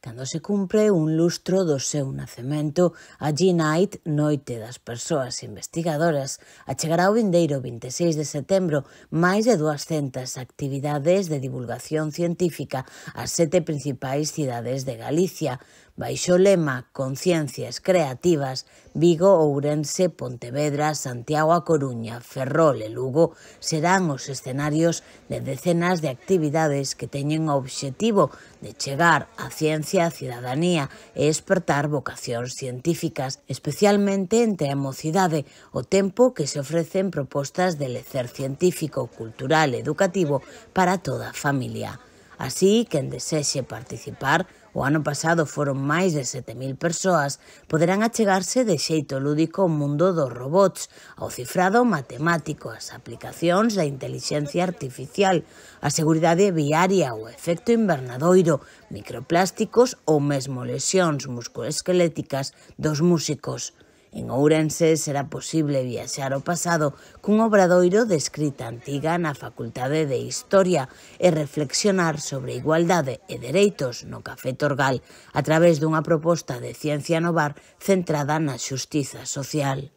cando se cumpre un lustro do seu nacemento. A G-Night, Noite das Persoas Investigadoras, achegará o vindeiro 26 de setembro máis de 200 actividades de divulgación científica ás 7 principais cidades de Galicia, baixo o lema Conciencias Creativas. Vigo, Ourense, Pontevedra, Santiago a Coruña, Ferrol e Lugo serán os escenarios de decenas de actividades que teñen o obxectivo de chegar á ciencia, á cidadanía e espertar vocacións científicas, especialmente entre a mocidade, o tempo que se ofrecen propostas de lecer científico, cultural e educativo para toda a familia. Así, quen desexe participar, o ano pasado foron máis de 7.000 persoas, poderán achegarse de xeito lúdico ao mundo dos robots, ao cifrado matemático, as aplicacións da intelixencia artificial, a seguridade viaria, o efecto invernadoiro, microplásticos ou mesmo lesións musculoesqueléticas dos músicos. En Ourense será posible viaxar ao pasado cun obradoiro de escrita antiga na Facultade de Historia e reflexionar sobre igualdade e dereitos no Café Torgal a través dunha proposta de ciencia no bar centrada na xustiza social.